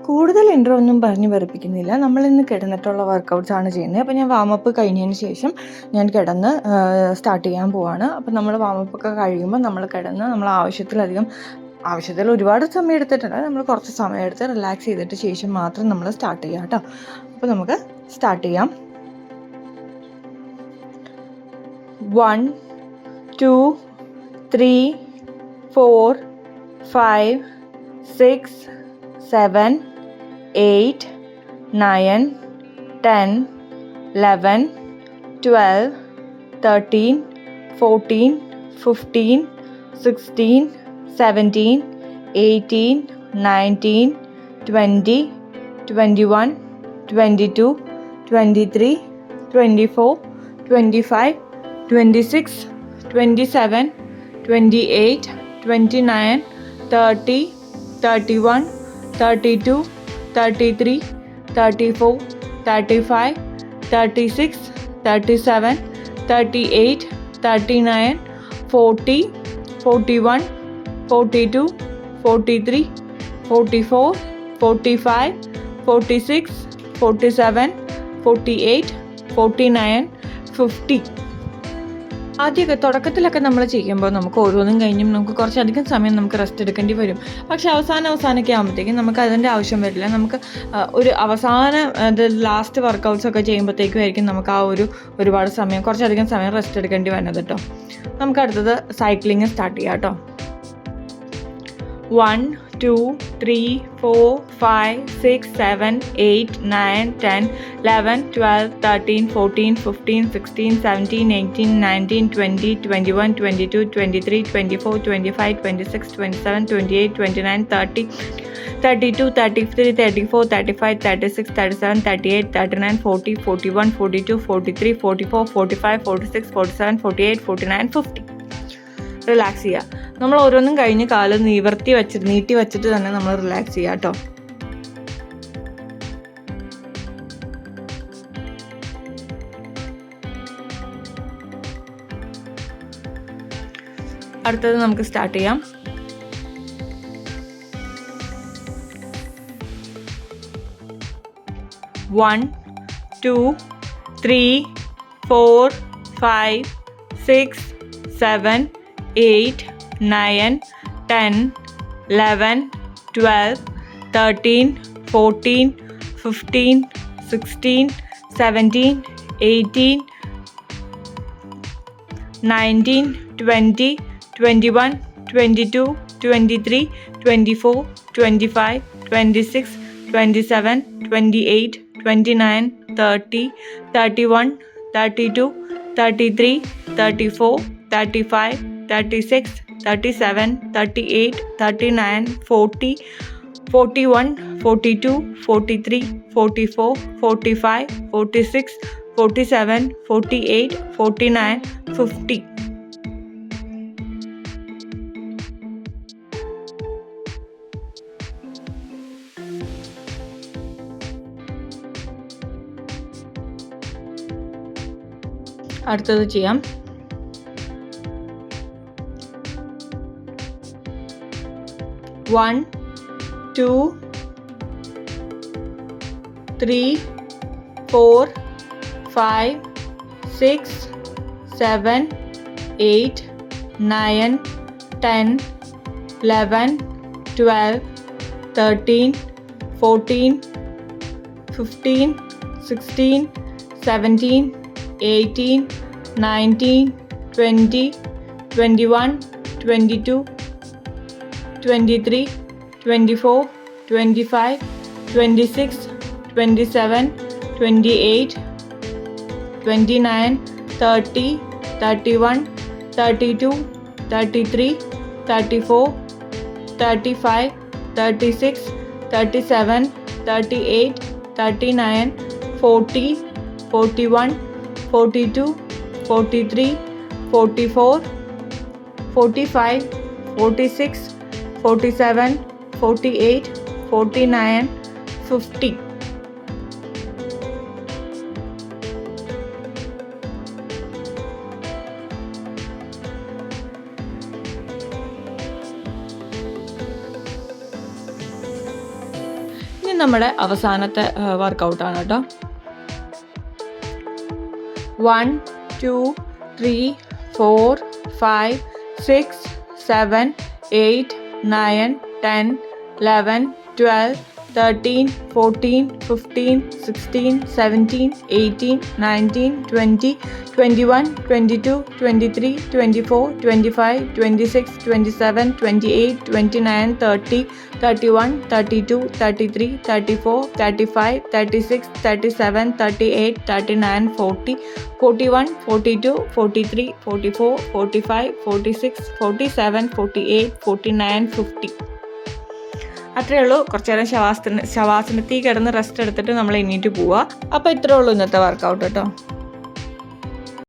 കൂടുതൽ ഇൻട്രോ ഒന്നും പറഞ്ഞ് വെറുപ്പിക്കുന്നില്ല. നമ്മളിന്ന് കിടന്നിട്ടുള്ള വർക്കൗട്ട്സ് ആണ് ചെയ്യുന്നത്. അപ്പോൾ ഞാൻ വാമപ്പ് കഴിഞ്ഞതിന് ശേഷം ഞാൻ കിടന്ന് സ്റ്റാർട്ട് ചെയ്യാൻ പോവാണ്. അപ്പോൾ നമ്മൾ വാമപ്പ് ഒക്കെ കഴിയുമ്പോൾ നമ്മൾ കിടന്ന് നമ്മൾ ആവശ്യത്തിൽ ഒരുപാട് സമയം എടുത്തിട്ടുണ്ട്. നമ്മൾ കുറച്ച് സമയം എടുത്ത് റിലാക്സ് ചെയ്തിട്ട് ശേഷം മാത്രം നമ്മൾ സ്റ്റാർട്ട് ചെയ്യാം കേട്ടോ. അപ്പോൾ നമുക്ക് സ്റ്റാർട്ട് ചെയ്യാം. 1 2 3 4 5 6 7 8 9 10 11 12 13 14 15 16 17 18 19 20 21 22 23 24 25 26 27 28 29 30 31 32 33 34 35 36 37 38 39 40 41 42 43 44 45 46 47 48 49 50. തുടക്കത്തിലൊക്കെ നമ്മൾ ചെയ്യുമ്പോൾ നമുക്ക് ഓരോന്നും കഴിഞ്ഞും നമുക്ക് കുറച്ചധികം സമയം നമുക്ക് റെസ്റ്റ് എടുക്കേണ്ടി വരും. പക്ഷേ അവസാനമൊക്കെ ആകുമ്പോഴത്തേക്കും നമുക്ക് അതിൻ്റെ ആവശ്യം വരില്ല. നമുക്ക് ഒരു ലാസ്റ്റ് വർക്കൗട്ട്സ് ഒക്കെ ചെയ്യുമ്പോഴത്തേക്കും ആയിരിക്കും നമുക്ക് ഒരുപാട് സമയം കുറച്ചധികം സമയം റെസ്റ്റ് എടുക്കേണ്ടി വരുന്നത് കേട്ടോ. നമുക്ക് അടുത്തത് സൈക്ലിങ് സ്റ്റാർട്ട് ചെയ്യാം കേട്ടോ. 1 2 3 4 5 6 7 8 9 10 11 12 13 14 15 16 17 18 19 20 21 22 23 24 25 26 27 28 29 30 32 33 34 35 36 37 38 39 40 41 42 43 44 45 46 47 48 49 50. റിലാക്സ് ചെയ്യുക. നമ്മൾ ഓരോന്നും കഴിഞ്ഞ് കാല് നീട്ടി വെച്ചിട്ട് തന്നെ നമ്മൾ റിലാക്സ് ചെയ്യുക കേട്ടോ. അടുത്തത് നമുക്ക് സ്റ്റാർട്ട് ചെയ്യാം. 1 2 3 4 5 6 7 8 9 10 11 12 13 14 15 16 17 18 19 20 21 22 23 24 25 26 27 28 29 30 31 32 33 34 35 36 37 38 39 40 41 42 43 44 45 46 47 48 49 50. അടുത്തത് ചെയ്യാം. 1 2 3 4 5 6 7 8 9 10 11 12 13 14 15 16 17 18 19 20 21 22 23 24 25 26 27 28 29 30 31 32 33 34 35 36 37 38 39 40 41 42 43 44 45 46 47 48 49 50. നമ്മുടെ അവസാനത്തെ വർക്കൗട്ടാണ് കേട്ടോ. 1 2 3 4 5 6 7 8 9 10 11 12 13 14 15 16 17 18 19 20 21 22 23 24 25 26 27 28 29 30 31 32 33 34 35 36 37 38 39 40 41 42 43 44 45 46 47 48 49 50. അത്രയേ ഉള്ളൂ. കുറച്ച് നേരം ശവാസനത്തിൽ കിടന്ന് റെസ്റ്റ് എടുത്തിട്ട് നമ്മൾ എണീറ്റ് പോവുക. അപ്പോൾ ഇത്രയേ ഉള്ളൂ ഇന്നത്തെ വർക്കൗട്ട് കേട്ടോ.